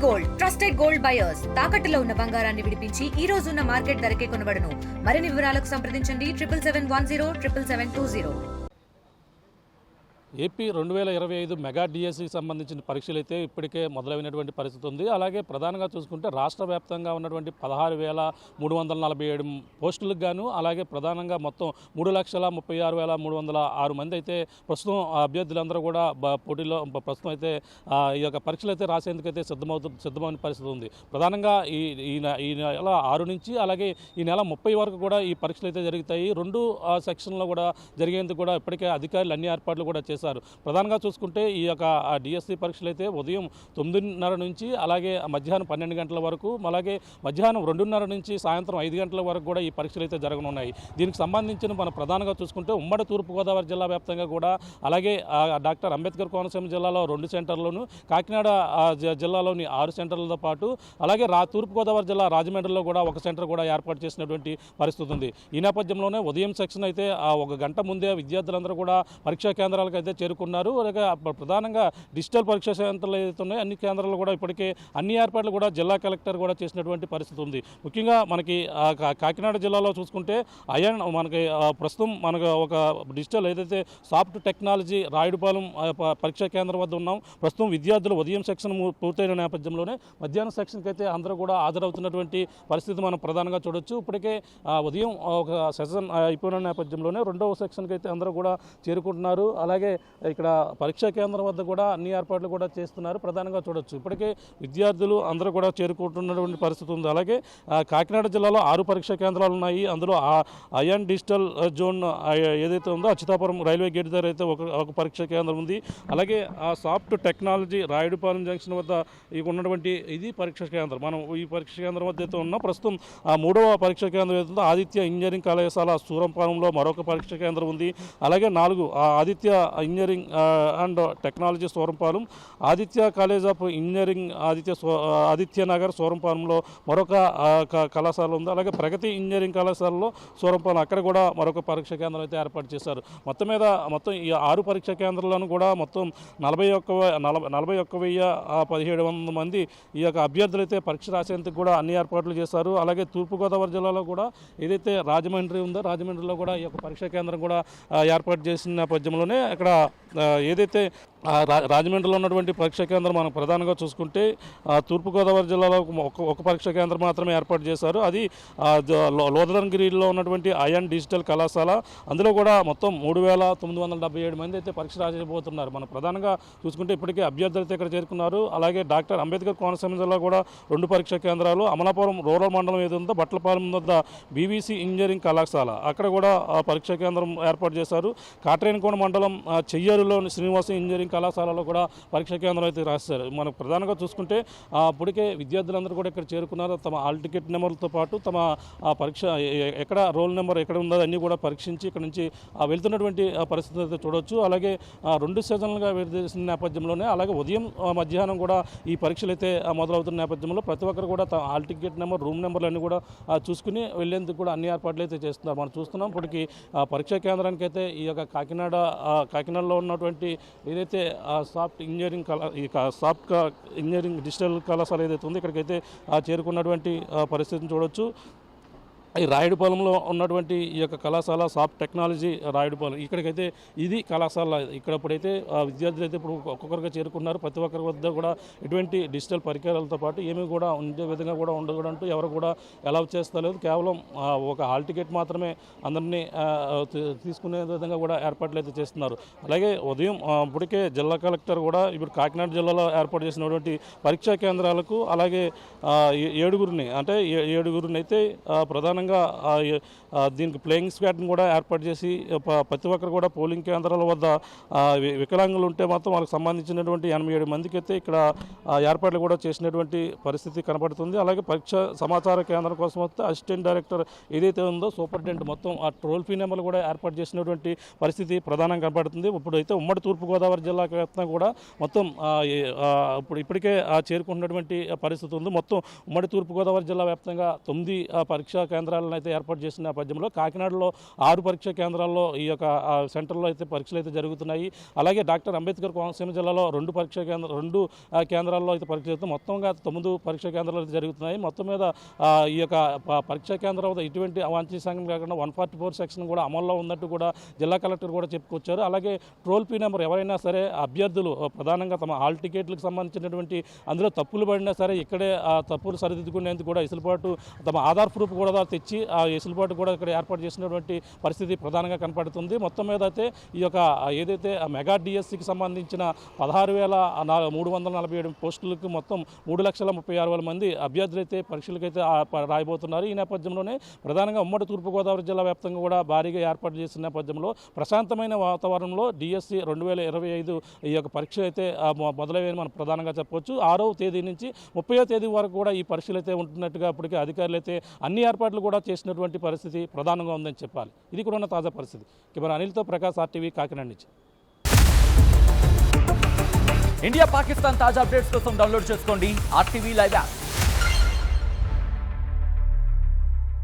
Gold trusted gold buyers తాకట్టులో ఉన్న బంగారాన్ని విడిపించి ఈ రోజు ఉన్న మార్కెట్ ధరకే కొనబడును. మరిన్ని వివరాలకు సంప్రదించండి 7771077720. ఏపీ 2025 మెగా డిఎస్సికి సంబంధించిన పరీక్షలు అయితే ఇప్పటికే మొదలైనటువంటి పరిస్థితి ఉంది. అలాగే ప్రధానంగా చూసుకుంటే రాష్ట్ర వ్యాప్తంగా ఉన్నటువంటి 16,347 పోస్టులకు గాను అలాగే ప్రధానంగా మొత్తం 3,36,306 మంది అయితే ప్రస్తుతం అభ్యర్థులందరూ కూడా పోటీలో ప్రస్తుతం అయితే ఈ యొక్క పరీక్షలు అయితే రాసేందుకైతే సిద్ధమైన పరిస్థితి ఉంది. ప్రధానంగా ఈ నెల 6 నుంచి అలాగే ఈ నెల 30 వరకు కూడా ఈ పరీక్షలు అయితే జరుగుతాయి. 2 సెక్షన్లో కూడా జరిగేందుకు కూడా ఇప్పటికే అధికారులు అన్ని ఏర్పాట్లు కూడా చేశారు. ప్రధానంగా చూసుకుంటే ఈ యొక్క డిఎస్సి పరీక్షలు అయితే ఉదయం 9:30 నుంచి అలాగే మధ్యాహ్నం 12 గంటల వరకు అలాగే మధ్యాహ్నం 2:30 నుంచి సాయంత్రం 5 గంటల వరకు కూడా ఈ పరీక్షలు అయితే జరగనున్నాయి. దీనికి సంబంధించిన మనం ప్రధానంగా చూసుకుంటే ఉమ్మడి తూర్పుగోదావరి జిల్లా వ్యాప్తంగా కూడా అలాగే డాక్టర్ అంబేద్కర్ కోనసీమ జిల్లాలో 2 సెంటర్లను, కాకినాడ జిల్లాలోని 6 సెంటర్లతో పాటు అలాగే తూర్పుగోదావరి జిల్లా రాజమండ్రిలో కూడా 1 సెంటర్ కూడా ఏర్పాటు చేసినటువంటి పరిస్థితి ఉంది. ఈ నేపథ్యంలోనే ఉదయం సెక్షన్ అయితే 1 గంట ముందే విద్యార్థులందరూ కూడా పరీక్షా కేంద్రాలకు అయితే చేరుకున్నారు. అలాగే ప్రధానంగా డిజిటల్ పరీక్షా కేంద్రాలు ఏదైతే ఉన్నాయో అన్ని కేంద్రాలు కూడా ఇప్పటికే అన్ని ఏర్పాట్లు కూడా జిల్లా కలెక్టర్ కూడా చేసినటువంటి పరిస్థితి ఉంది. ముఖ్యంగా మనకి కాకినాడ జిల్లాలో చూసుకుంటే మనకి ప్రస్తుతం మనకు ఒక డిజిటల్ ఏదైతే సాఫ్ట్ టెక్నాలజీ రాయుడుపాలెం పరీక్షా కేంద్రం వద్ద ఉన్నాం. ప్రస్తుతం విద్యార్థులు ఉదయం సెక్షన్ పూర్తయిన నేపథ్యంలోనే మధ్యాహ్నం సెక్షన్కి అయితే అందరూ కూడా హాజరవుతున్నటువంటి పరిస్థితి మనం ప్రధానంగా చూడొచ్చు. ఇప్పటికే ఉదయం ఒక సెషన్ అయిపోయిన నేపథ్యంలోనే 2వ సెక్షన్కి అయితే అందరూ కూడా చేరుకుంటున్నారు. అలాగే ఇక్కడ పరీక్షా కేంద్రం వద్ద కూడా అన్ని ఏర్పాట్లు కూడా చేస్తున్నారు. ప్రధానంగా చూడొచ్చు ఇప్పటికే విద్యార్థులు అందరూ కూడా చేరుకుంటున్నటువంటి పరిస్థితి ఉంది. అలాగే కాకినాడ జిల్లాలో 6 పరీక్షా కేంద్రాలు ఉన్నాయి. అందులో అయాన్ డిజిటల్ జోన్ ఏదైతే ఉందో అచ్యుతాపురం రైల్వే గేట్ దగ్గర అయితే ఒక పరీక్షా కేంద్రం ఉంది. అలాగే సాఫ్ట్ టెక్నాలజీ రాయుడుపాలెం జంక్షన్ వద్ద ఉన్నటువంటి ఇది పరీక్షా కేంద్రం. మనం ఈ పరీక్షా కేంద్రం వద్ద అయితే ఉన్నాం. ప్రస్తుతం 3వ పరీక్షా కేంద్రం ఏదైతే ఉందో ఆదిత్య ఇంజనీరింగ్ కళాశాల సూరంపాలెంలో మరొక పరీక్షా కేంద్రం ఉంది. అలాగే 4 Aditya engineering and technology Surampalem, Aditya college of engineering Aditya Nagar సూరంపాలెంలో మరొక కళాశాల ఉంది. అలాగే ప్రగతి ఇంజనీరింగ్ కళాశాలలో సూరంపాలెం అక్కడ కూడా మరొక పరీక్షా కేంద్రం అయితే ఏర్పాటు చేశారు. మొత్తం ఈ 6 పరీక్షా కేంద్రాలను కూడా మొత్తం 41,1700 మంది ఈ యొక్క అభ్యర్థులు అయితే పరీక్ష రాసేందుకు కూడా అన్ని ఏర్పాట్లు చేశారు. అలాగే తూర్పుగోదావరి జిల్లాలో కూడా ఏదైతే రాజమండ్రి ఉందో రాజమండ్రిలో కూడా ఈ యొక్క పరీక్షా కేంద్రం కూడా ఏర్పాటు చేసిన నేపథ్యంలోనే అక్కడ ఏదైతే రాజమండ్రిలో ఉన్నటువంటి పరీక్షా కేంద్రం మనం ప్రధానంగా చూసుకుంటే తూర్పుగోదావరి జిల్లాలో ఒక పరీక్షా కేంద్రం మాత్రమే ఏర్పాటు చేశారు. అది లోదరంగిరిలో ఉన్నటువంటి అయాన్ డిజిటల్ కళాశాల. అందులో కూడా మొత్తం 3,977 మంది అయితే పరీక్ష రాసిపోతున్నారు. మనం ప్రధానంగా చూసుకుంటే ఇప్పటికే అభ్యర్థులు అయితే ఇక్కడ చేరుకున్నారు. అలాగే డాక్టర్ అంబేద్కర్ కోనసీమ జిల్లా కూడా 2 పరీక్షా కేంద్రాలు, అమలాపురం రూరల్ మండలం ఏది ఉందో బట్లపాలెం వద్ద బీవీసీ ఇంజనీరింగ్ కళాశాల అక్కడ కూడా పరీక్షా కేంద్రం ఏర్పాటు చేశారు. కాట్రేనికోన మండలం చెయ్యారులోని శ్రీనివాస ఇంజనీరింగ్ కళాశాలలో కూడా పరీక్షా కేంద్రం అయితే రాశారు. మనకు ప్రధానంగా చూసుకుంటే ఇప్పటికే విద్యార్థులందరూ కూడా ఇక్కడ చేరుకున్నారు. తమ హాల్ టికెట్ నెంబర్లతో పాటు తమ పరీక్ష ఎక్కడ రోల్ నెంబర్ ఎక్కడ ఉందో అన్నీ కూడా పరీక్షించి ఇక్కడ నుంచి వెళ్తున్నటువంటి పరిస్థితి అయితే చూడవచ్చు. అలాగే 2 సెషన్లుగా విడదీసిన నేపథ్యంలోనే అలాగే ఉదయం మధ్యాహ్నం కూడా ఈ పరీక్షలు అయితే మొదలవుతున్న నేపథ్యంలో ప్రతి ఒక్కరు కూడా తమ హాల్ టికెట్ నెంబర్ రూమ్ నెంబర్లు అన్నీ కూడా చూసుకుని వెళ్లేందుకు కూడా అన్ని ఏర్పాట్లు అయితే చేస్తున్నారు. మనం చూస్తున్నాం ఇప్పటికి పరీక్షా కేంద్రానికి అయితే ఈ యొక్క కాకినాడలో ఉన్నటువంటి ఏదైతే soft engineering soft engineering digital కళాశాల ఏదైతే ఉందో ఇక్కడికైతే చేరుకున్నటువంటి పరిస్థితిని చూడవచ్చు. ఈ రాయుడుపాలెంలో ఉన్నటువంటి ఈ యొక్క కళాశాల సాఫ్ట్ టెక్నాలజీ రాయుడుపాలెం ఇక్కడికైతే ఇది కళాశాల. ఇక్కడ ఇప్పుడైతే విద్యార్థులు అయితే ఇప్పుడు ఒక్కొక్కరుగా చేరుకున్నారు. ప్రతి ఒక్కరి వద్ద కూడా ఎటువంటి డిజిటల్ పరికరాలతో పాటు ఏమీ కూడా ఉండే విధంగా కూడా ఉండకూడదంటూ ఎవరు కూడా అలౌ చేస్తలేదు. కేవలం ఒక హాల్ టికెట్ మాత్రమే అందరినీ తీసుకునే విధంగా కూడా ఏర్పాట్లు అయితే చేస్తున్నారు. అలాగే ఉదయం ఇప్పటికే జిల్లా కలెక్టర్ కూడా ఇప్పుడు కాకినాడ జిల్లాలో ఏర్పాటు చేసినటువంటి పరీక్షా కేంద్రాలకు అలాగే 7గురిని అయితే ప్రధానంగా దీనికి ప్లేయింగ్ స్క్వాడ్ని కూడా ఏర్పాటు చేసి ప్రతి ఒక్కరు కూడా పోలింగ్ కేంద్రాల వద్ద వికలాంగులు ఉంటే మాత్రం వాళ్ళకి సంబంధించినటువంటి 87 మందికి అయితే ఇక్కడ ఏర్పాట్లు కూడా చేసినటువంటి పరిస్థితి కనబడుతుంది. అలాగే పరీక్ష సమాచార కేంద్రం కోసం వస్తే అసిస్టెంట్ డైరెక్టర్ ఏదైతే ఉందో సూపరింటెండెంట్ మొత్తం ఆ టోల్ ఫ్రీ నెంబర్లు కూడా ఏర్పాటు చేసినటువంటి పరిస్థితి ప్రధానంగా కనబడుతుంది. ఇప్పుడైతే ఉమ్మడి తూర్పుగోదావరి జిల్లా వ్యాప్తంగా కూడా మొత్తం ఇప్పటికే చేరుకుంటున్నటువంటి పరిస్థితి ఉంది. మొత్తం ఉమ్మడి తూర్పుగోదావరి జిల్లా వ్యాప్తంగా 9 పరీక్షా కేంద్రాలు కేంద్రాలను అయితే ఏర్పాటు చేసిన నేపథ్యంలో కాకినాడలో 6 పరీక్షా కేంద్రాల్లో ఈ యొక్క సెంటర్లో అయితే పరీక్షలు అయితే జరుగుతున్నాయి. అలాగే డాక్టర్ అంబేద్కర్ కోనసీమ జిల్లాలో 2 కేంద్రాల్లో అయితే పరీక్ష జరుగుతుంది. మొత్తంగా 9 పరీక్షా కేంద్రాలు అయితే జరుగుతున్నాయి. మొత్తం మీద ఈ యొక్క పరీక్షా కేంద్రం ఇటువంటి అవాంఛనీయ సంఘటన కాకుండా 144 సెక్షన్ కూడా అమల్లో ఉన్నట్టు కూడా జిల్లా కలెక్టర్ కూడా చెప్పుకొచ్చారు. అలాగే టోల్ ఫ్రీ నెంబర్ ఎవరైనా సరే అభ్యర్థులు ప్రధానంగా తమ హాల్ టికెట్లకు సంబంధించినటువంటి అందులో తప్పులు పడినా సరే ఇక్కడే ఆ తప్పులు సరిదిద్దుకునేందుకు కూడా వెసులుబాటు తమ ఆధార్ ప్రూఫ్ కూడా తెచ్చి ఆ వెసులుబాటు కూడా ఇక్కడ ఏర్పాటు చేసినటువంటి పరిస్థితి ప్రధానంగా కనపడుతుంది. మొత్తం మీద అయితే ఈ యొక్క ఏదైతే మెగా డిఎస్సికి సంబంధించిన 16,347 పోస్టులకు మొత్తం 3,36,000 మంది అభ్యర్థులైతే పరీక్షలకైతే రాయబోతున్నారు. ఈ నేపథ్యంలోనే ప్రధానంగా ఉమ్మడి తూర్పుగోదావరి జిల్లా వ్యాప్తంగా కూడా భారీగా ఏర్పాటు చేసిన నేపథ్యంలో ప్రశాంతమైన వాతావరణంలో డిఎస్సి 2025 ఈ యొక్క పరీక్ష అయితే మొదలయ్యేది మనం ప్రధానంగా చెప్పవచ్చు. 6వ తేదీ నుంచి 30వ తేదీ వరకు కూడా ఈ పరీక్షలు అయితే ఉంటున్నట్టుగా ఇప్పటికే అధికారులు అయితే అన్ని ఏర్పాట్లు కూడా చేసినటువంటి పరిస్థితి ప్రధానంగా ఉందని చెప్పాలి. ఇది కూడా ఉన్న తాజా పరిస్థితి. కెమెరా అనిల్తో ప్రకాష్, RTV, కాకినాడ నుంచి. ఇండియా పాకిస్తాన్ తాజా అప్డేట్స్ కోసం డౌన్లోడ్ చేసుకోండి RTV లైవ్ యాప్.